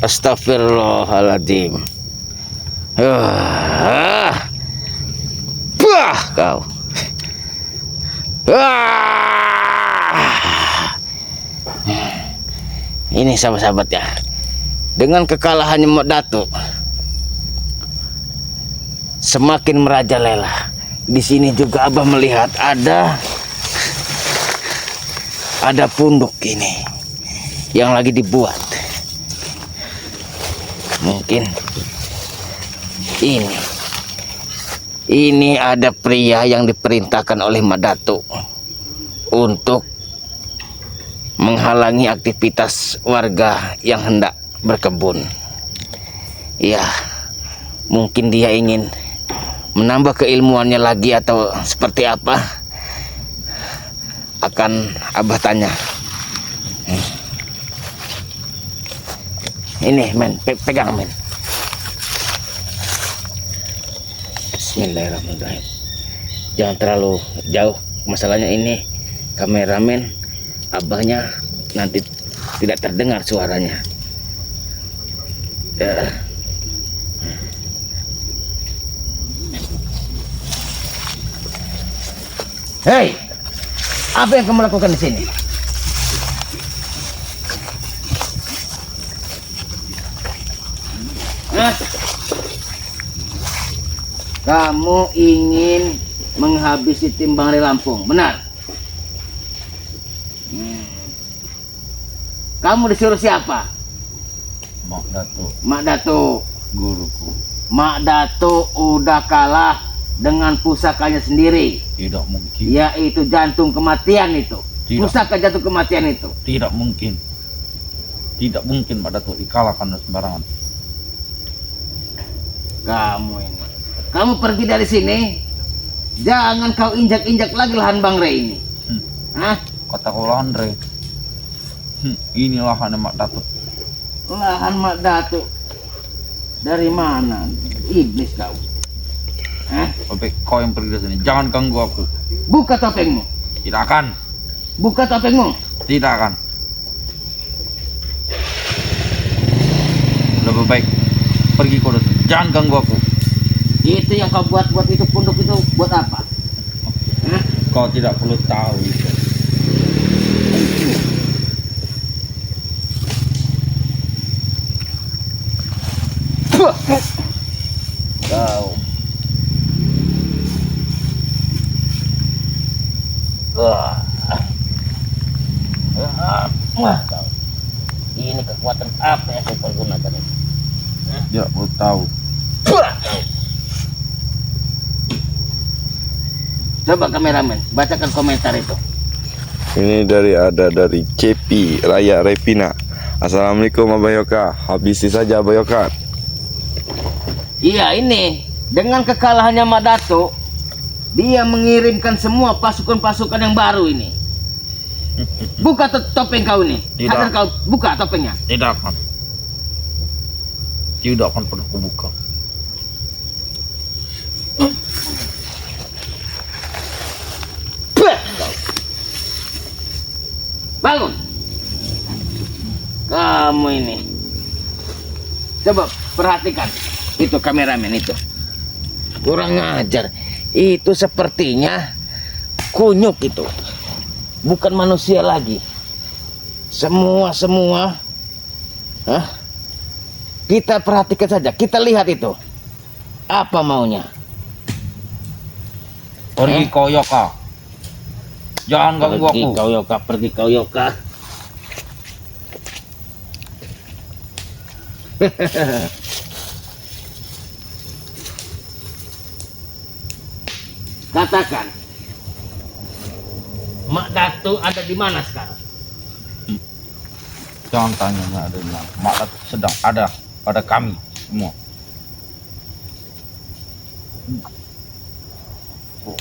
Astagfirullahaladzim. Bah kau. Ini sahabat-sahabat ya. Dengan kekalahannya Mak Datuk, semakin merajalela. Di sini juga Abah melihat ada punduk ini yang lagi dibuat. Mungkin ini ada pria yang diperintahkan oleh Mak Datuk untuk menghalangi aktivitas warga yang hendak berkebun. Ya, mungkin dia ingin menambah keilmuannya lagi atau seperti apa, akan Abah tanya. Ini men, pegang men. Bismillahirrahmanirrahim. Jangan terlalu jauh, masalahnya ini kameramen, Abahnya nanti tidak terdengar suaranya. Hei, apa yang kamu lakukan di sini? Hah? Kamu ingin menghabisi Timbang Lampung, benar? Kamu disuruh siapa? Mak Datuk. Mak Datuk. Guruku. Mak Datuk udah kalah dengan pusakanya sendiri. Tidak mungkin. Yaitu jantung kematian itu. Tidak. Pusaka jantung kematian itu. Tidak mungkin. Tidak mungkin Mak Datuk dikalahkan sembarangan. Kamu ini. Kamu pergi dari sini. Jangan kau injak-injak lagi lahan Bang Rey ini. Hah? Kata kau lahan Rey. Inilah lahan Mak Datuk. Lahan Mak Datuk. Dari mana? Iblis kau. Hah? Tapi kau yang pergi dari sini. Jangan ganggu aku. Buka topengmu. Tidak akan. Buka topengmu. Tidak akan. Lebih baik pergi kau dari sini. Jangan ganggu aku. Itu yang kau buat itu punduk itu buat apa? Hah? Kau tidak perlu tahu itu. Kau. Kau. Ini kekuatan apa yang kau pergunakan ini? Tidak perlu tahu. Coba kameramen, bacakan komentar itu. Ini dari CP Raya Revina. Assalamualaikum Abah Yoka. Habisi saja Abah Yoka. Iya, ini dengan kekalahannya Mak Datuk, dia mengirimkan semua pasukan-pasukan yang baru ini. Buka topeng kau ini. Tidak. Sadar kau, buka topengnya. Tidak akan. Tidak akan pernah kubuka. Bangun. Kamu ini. Coba perhatikan. Itu kameramen itu. Kurang ajar. Itu sepertinya kunyuk itu. Bukan manusia lagi. Semua. Hah? Kita perhatikan saja. Kita lihat itu. Apa maunya? Pergi kau Yoka. Jangan ganggu aku. Pergi kau Yoka. Katakan, Mak Datuk ada di mana sekarang? Jangan tanya Mak ada di mana. Mak Datuk sedang ada pada kami semua.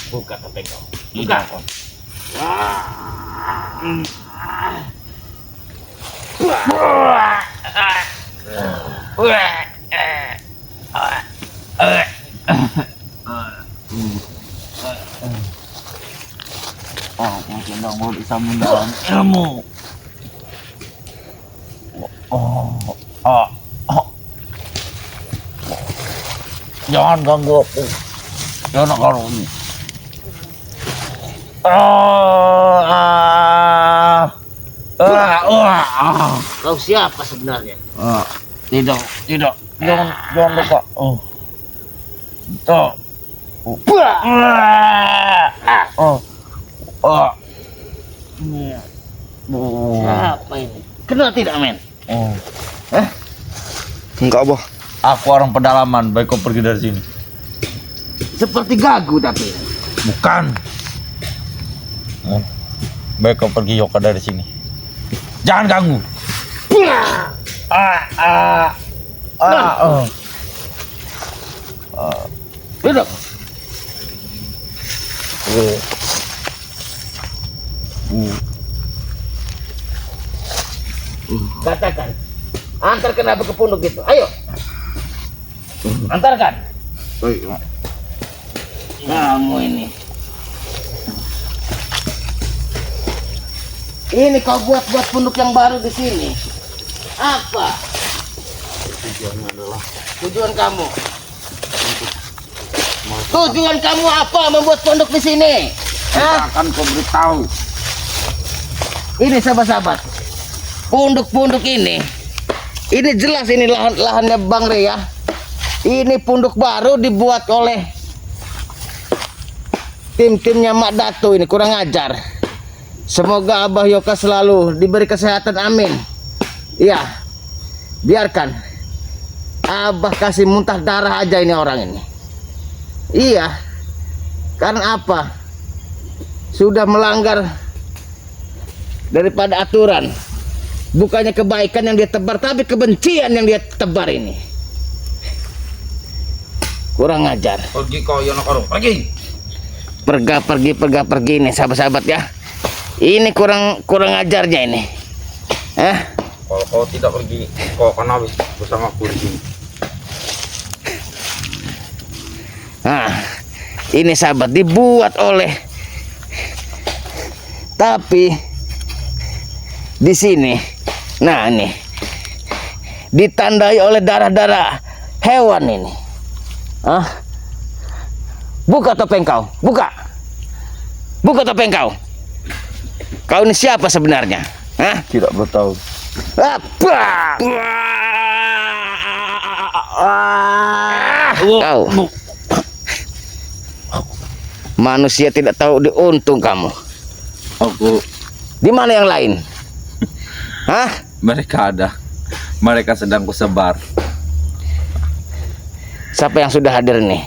Buka topeng kau. Tidak Buka. akan. Mungkin mau disambung dalam ilmu. Jangan ganggu aku. Jangan kalau ini. Kau siapa sebenarnya? Tidak, tidak. Jangan lupa. Tuh. Apa ini? Kenal tidak, men? Enggak, Bah. Aku orang pedalaman, baik kau pergi dari sini. Seperti gagu tapi. Bukan. Baik kau pergi Yoka dari sini. Jangan ganggu. Duduk. Katakan. Antarkan apa ke pondok itu. Ayo. Antarkan. Kamu ini. Ini kau buat pondok yang baru di sini. Apa? Tujuannya adalah. Tujuan kamu. Tujuan kamu apa membuat pondok di sini? Akan kau beritahu. Ini sahabat-sahabat. Pondok-pondok ini jelas ini lahannya Bang Rey ya. Ini pondok baru dibuat oleh tim-timnya Mak Datu ini, kurang ajar. Semoga Abah Yoka selalu diberi kesehatan, amin. Iya, biarkan Abah kasih muntah darah aja ini orang ini. Iya, karena apa? Sudah melanggar daripada aturan. Bukannya kebaikan yang dia tebar, tapi kebencian yang dia tebar ini. Kurang ajar. Pergi kau Yonokoru, pergi. Pergi ini sahabat-sahabat ya. Ini kurang ajarnya ini. Kalau kau tidak pergi, kau akan habis bersama aku di sini. Nah, ini sahabat dibuat oleh, tapi di sini, nah ini ditandai oleh darah-darah hewan ini. Buka topeng kau, buka topeng kau. Kau ini siapa sebenarnya? Tidak bertahu. Apa? Kau manusia tidak tahu diuntung kamu. Aku. Di mana yang lain? Mereka ada. Mereka sedang kusebar. Siapa yang sudah hadir nih?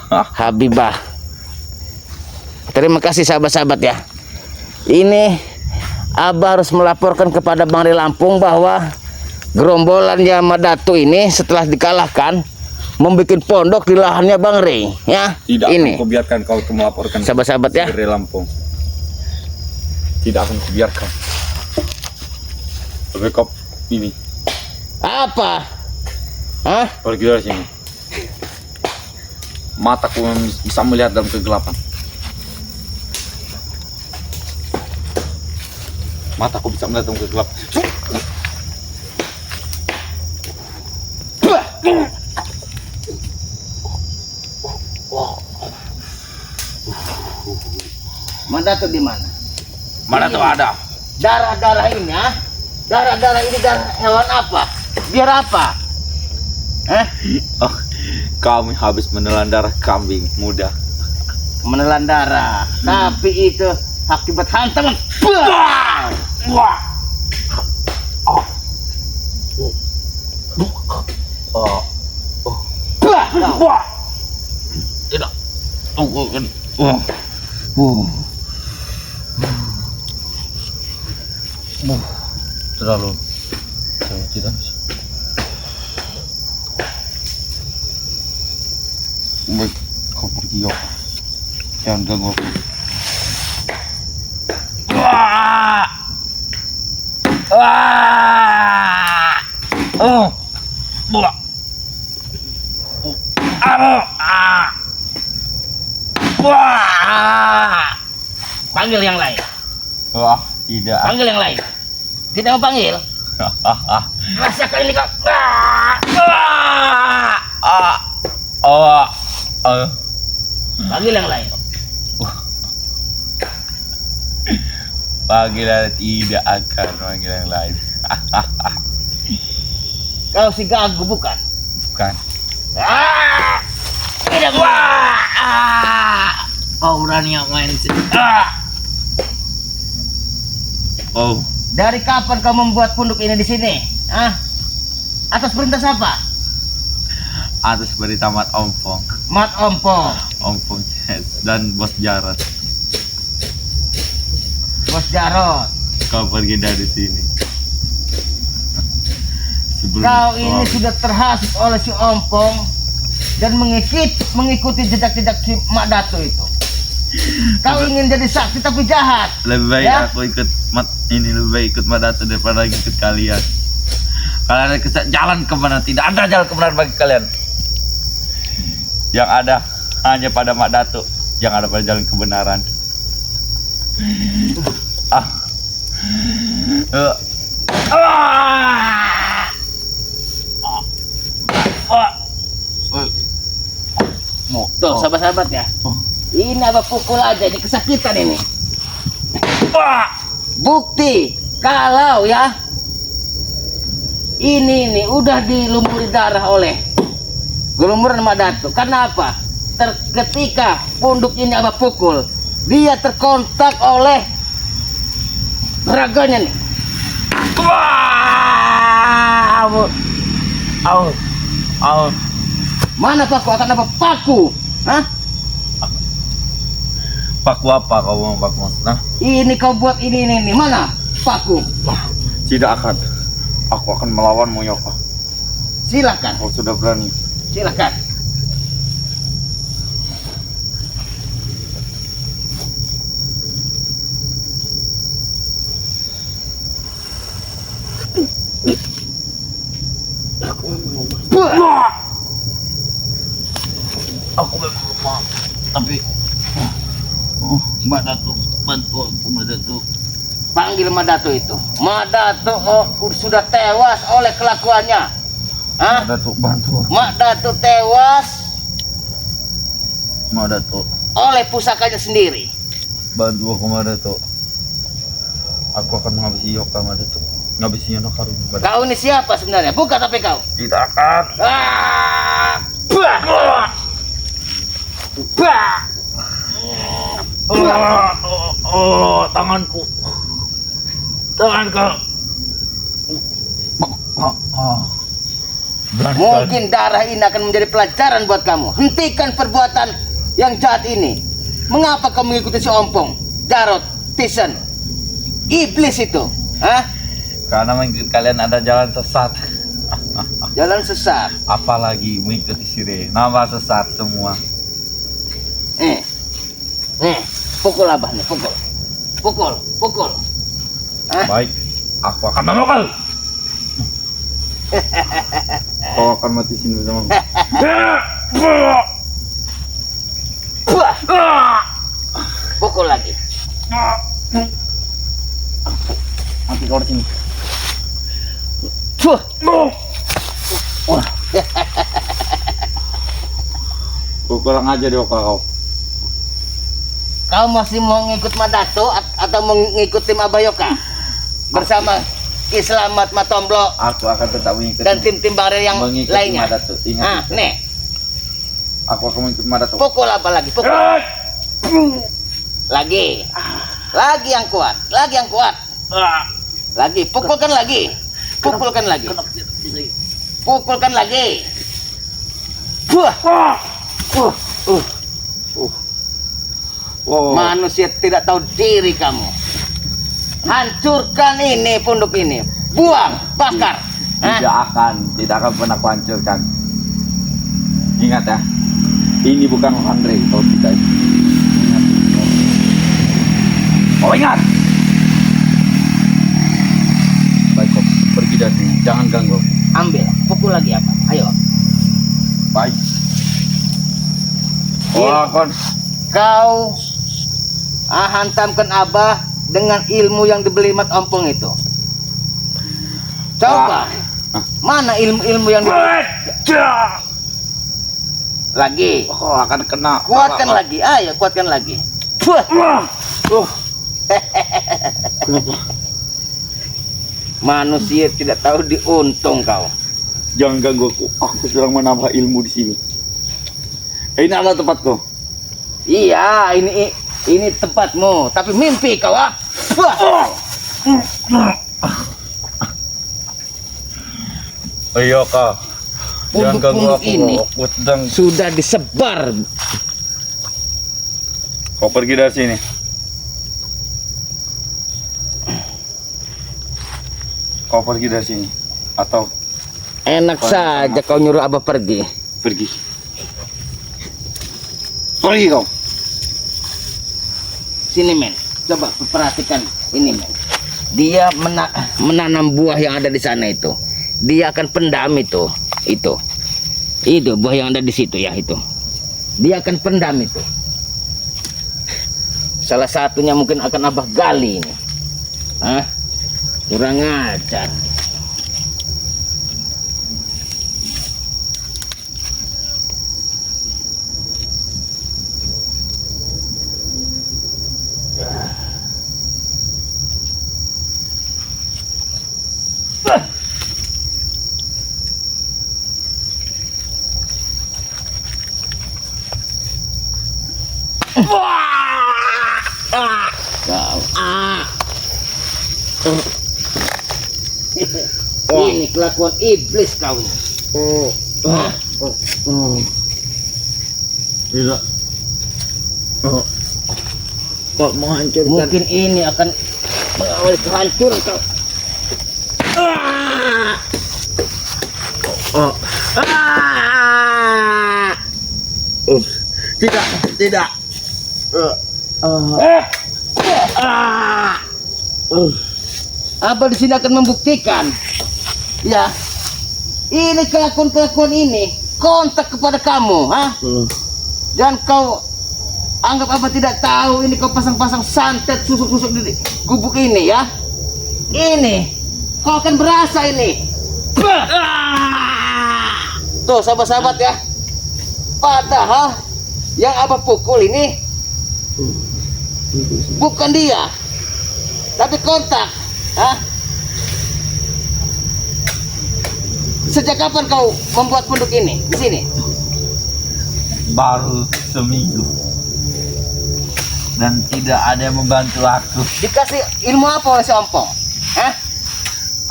Habibah. Terima kasih sahabat-sahabat ya. Ini Abah harus melaporkan kepada Bang Rey Lampung bahwa gerombolannya Madatu ini setelah dikalahkan membuat pondok di lahannya Bang Rey ya. Tidak ini. akan kubiarkan kau melaporkan Sahabat-sahabat ya. Rey Lampung. Tidak akan kubiarkan. Backup ini. Apa? Pergi dari sini. Mataku bisa melihat dalam kegelapan. Mataku bisa melihat dalam kegelapan. Madatu di mana? Mana tuh ada? Darah-darah ini Darah-darah ini darah hewan apa? Biar apa? Oh, kami habis menelan darah kambing muda. Menelan darah. Tapi itu akibat hantaman. Tidak. Terlalu tidak bisa. Baik, kau pergi Yok. Jangan ganggu aku. Panggil yang lain. Wah, tidak. Panggil yang lain. Tidak mau panggil. Rasakan ini kau. Oh, Panggil yang lain. panggilan tidak akan panggil yang lain. Kau si gagu bukan? Bukan. Tidak Kau berani yang main sih. Oh, Dari kapan kau membuat punduk ini di sini? Atas perintah siapa? atas berita Mat Ompong, Mat Ompong, Ompong dan Bos Jarot. Bos Jarot. Kau pergi dari sini. Sebelum Kau ini sudah terhasut oleh si Ompong dan mengikuti jejak-jejak si Mak Datu itu. Kau ingin jadi sakti tapi jahat. lebih baik Ya? aku ikut lebih baik ikut Mat Datu daripada ikut kalian. Kalian ada jalan kemana? Tidak ada jalan kemana bagi kalian. Yang ada hanya pada Mak Datu yang ada pada jalan kebenaran. Tuh, sahabat-sahabat ya. Ini apa pukul aja, ini kesakitan ini. Bukti kalau ya ini udah dilumuri darah oleh gelumuran Mak Datu. Karena apa? Ketika punduk ini apa pukul, dia terkontak oleh raganya nih. Mana paku? Akan apa paku? Hah? Paku apa kau mau paku maksudnya? Ini kau buat ini. Mana paku? Tidak akan. Aku akan melawanmu Yoka. Silakan, Kau sudah berani. silakan. Aku memang lemah, tapi Mbak Datu bantu aku Mbak Datu. Panggil Mak Datu itu. Mak Datu sudah tewas oleh kelakuannya. Hah? Mbak Datu bantu. Mak Datu tewas Mbak Datu oleh pusakanya sendiri. bantu aku Mbak Datu. Aku akan menghabisi Yoka Mbak Datu. Menghabisi Yoka Rumi Mbak Datu. Kau ini siapa sebenarnya? Buka tapi kau. Tidak akan. Tanganku. Mungkin darah ini akan menjadi pelajaran buat kamu. Hentikan perbuatan yang jahat ini. Mengapa kau mengikuti si Ompong, Jarot, Tisen, iblis itu? Hah? Karena mengikut kalian ada jalan sesat. Jalan sesat. Apalagi mengikuti sire. Nama sesat semua. Pukul abah nih, pukul. Hah? Baik, aku akan memukul. Kau akan mati sini bersamaku. Pukul lagi. Mati kau di sini. Kau kurang aja deh kau. Kau masih mau ngikut Mak Datu atau mau ngikut tim Abayoka bersama Ki Slamet, Matomblo Aku akan tetap mengikuti. dan tim-tim Barel yang mengikuti lainnya? Mak Datu. Ingat. Nih, Aku akan mengikuti Mak Datu. pukul apa lagi? Pukul. Lagi yang kuat, lagi, pukulkan lagi. Wow. Manusia tidak tahu diri kamu. Hancurkan ini punduk ini, buang, bakar. Hah? Tidak akan pernah kuhancurkan. Ingat ya, ini bukan Andre, kau tidak. Ingat. Oh ingat. Baik kau pergi dari sini, jangan ganggu. Ambil, pukul lagi apa? Ayo. Baik. Iya. Kon. Kau hantamkan Abah dengan ilmu yang dibeli Mat Ompong itu. Coba. Mana ilmu-ilmu yang dibeli? Lagi. Oh, akan kena. Kuatkan lagi. Ayo, kuatkan lagi. Wah. Kenapa? Manusia tidak tahu diuntung kau. Jangan ganggu aku. Aku sedang menambah ilmu di sini. Ini adalah tempatku. Iya, ini tempatmu, tapi mimpi kau ah. Wah. Ayo kak. Jangan ganggu Punduk-punduk aku. ini Aku sedang. sudah disebar. Kau pergi dari sini. Kau pergi dari sini. Atau Enak saja kau nyuruh Abah pergi. pergi. Pergi kau. Sini men, coba perhatikan ini men. Dia menanam buah yang ada di sana itu. Dia akan pendam itu. Itu buah yang ada di situ ya itu. Dia akan pendam itu. Salah satunya mungkin akan Abah gali ini. Hah? Kurang ajar. Ini kelakuan iblis kau. Tidak. Kau menghancurkan. Mungkin ini akan mengawal kehancuran kau. Tidak, tidak. Abah di sini akan membuktikan, ya, ini kelakuan ini kontak kepada kamu, ha? Dan kau anggap Abah tidak tahu ini kau pasang-pasang santet susuk-susuk di gubuk ini, ya? Ini kau akan berasa ini. Tuh sahabat-sahabat ya, padahal yang Abah pukul ini bukan dia, tapi kontak. Hah? Sejak kapan kau membuat pondok ini di sini? Baru seminggu. Dan tidak ada yang membantu aku. Dikasih ilmu apa oleh si Ompong? Hah?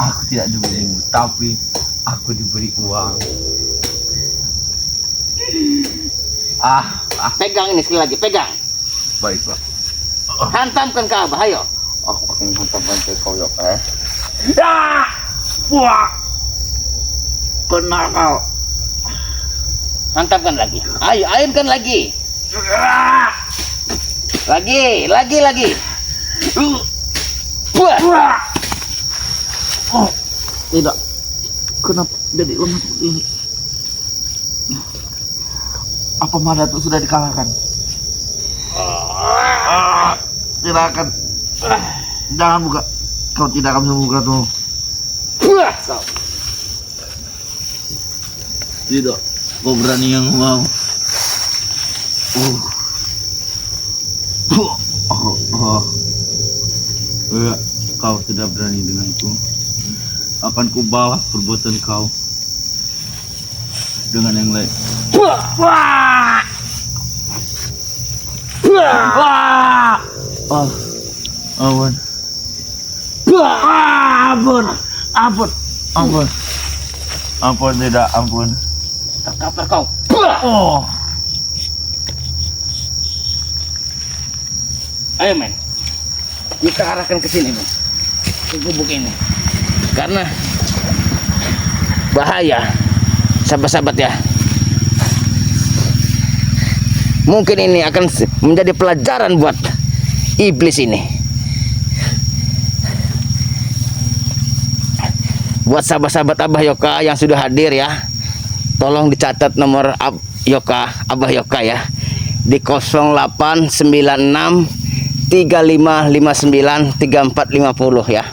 Aku tidak diberi ilmu, tapi aku diberi uang. Pegang ini sekali lagi, pegang. Baiklah. Hantamkan ke Abah, ayo. Aku akan menghantamkan ke kau ya, Wah. Kena kau. Hantamkan lagi. Ayo, ayunkan lagi. Lagi. Buah. Tidak. Kenapa jadi unik ini? Apa Madatu sudah dikalahkan? Tidak akan. Jangan buka. Kau tidak akan membuka tuh. Buah. Kau. Tidak. Kau berani yang mau. Enggak, kau tidak berani denganku. Akan ku balas perbuatan kau dengan yang lain. Ampun. Ampun, tidak, ampun. Terkapar kau. Ayo men, kita arahkan ke sini men, ke gubuk ini, karena bahaya, sahabat-sahabat ya. Mungkin ini akan menjadi pelajaran buat iblis ini. Buat sahabat-sahabat Abah Yoka yang sudah hadir ya, tolong dicatat nomor Abah Yoka ya, di 0896 3559 3450 ya.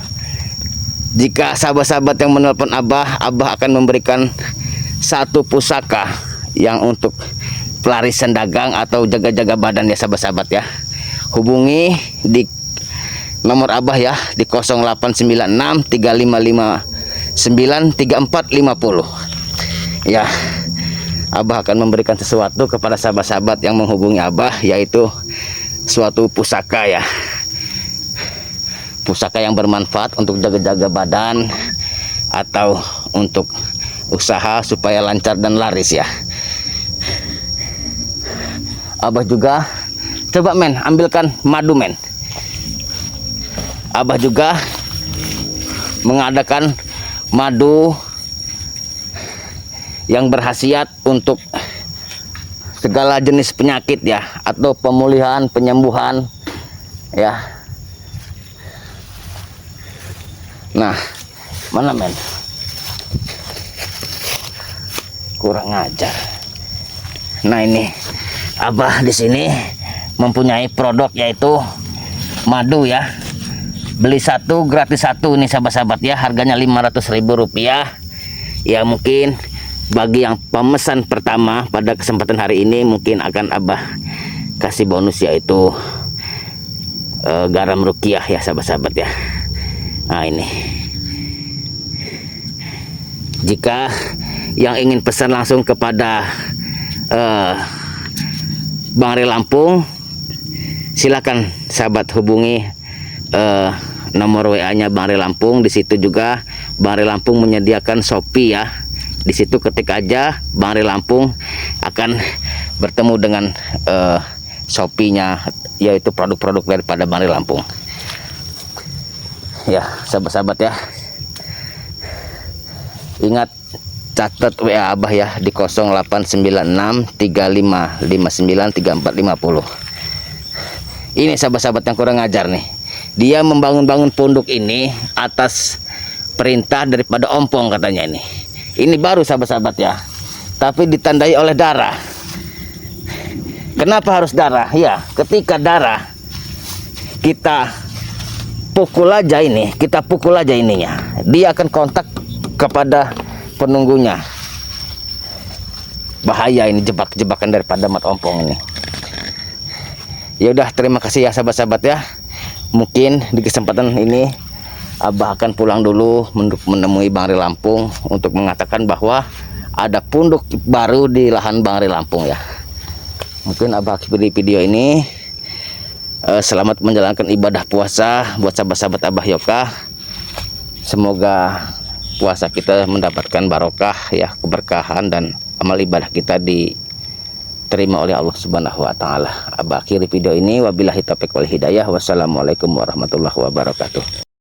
Jika sahabat-sahabat yang menelpon Abah akan memberikan satu pusaka yang untuk pelarisan dagang atau jaga-jaga badan ya sahabat-sahabat ya, hubungi di nomor Abah ya di 0896 3559 3450 ya. Abah akan memberikan sesuatu kepada sahabat-sahabat yang menghubungi Abah, yaitu suatu pusaka ya, pusaka yang bermanfaat untuk jaga-jaga badan atau untuk usaha supaya lancar dan laris ya. Abah juga coba men ambilkan madu men. Abah juga mengadakan madu yang berkhasiat untuk segala jenis penyakit ya, atau pemulihan, penyembuhan ya. Nah, mana men? Kurang ajar. Nah, ini Abah di sini mempunyai produk yaitu madu ya. Beli satu gratis satu nih sahabat-sahabat ya, harganya Rp500.000 ya. Mungkin bagi yang pemesan pertama pada kesempatan hari ini mungkin akan Abah kasih bonus, yaitu garam rukiah ya sahabat-sahabat ya. Nah, ini jika yang ingin pesan langsung kepada Bang Ray Lampung, silakan sahabat hubungi nomor WA-nya Bang Ray Lampung. Di situ juga Bang Ray Lampung menyediakan Shopee ya. Di situ ketik aja Bang Ray Lampung akan bertemu dengan Shopee-nya, yaitu produk-produk daripada Bang Ray Lampung. Ya, sahabat-sahabat ya. Ingat, catat WA Abah ya di 0896 3559 3450. Ini sahabat-sahabat yang kurang ajar nih. Dia membangun-bangun pondok ini atas perintah daripada ompong katanya ini. Ini baru sahabat-sahabat ya, tapi ditandai oleh darah. Kenapa harus darah? Ya, ketika darah kita pukul aja ini, kita pukul aja ininya, dia akan kontak kepada penunggunya. Bahaya ini, jebakan daripada mat ompong ini. Ya udah, terima kasih ya sahabat-sahabat ya. Mungkin di kesempatan ini Abah akan pulang dulu untuk menemui Bang Ray Lampung untuk mengatakan bahwa ada pondok baru di lahan Bang Ray Lampung ya. Mungkin Abah akhiri video ini. Selamat menjalankan ibadah puasa buat sahabat-sahabat Abah Yoka. Semoga puasa kita mendapatkan barokah ya, keberkahan, dan amal ibadah kita diterima oleh Allah Subhanahu wa taala. Abah akhiri video ini, wabillahi taufiq wal hidayah. Wassalamualaikum warahmatullahi wabarakatuh.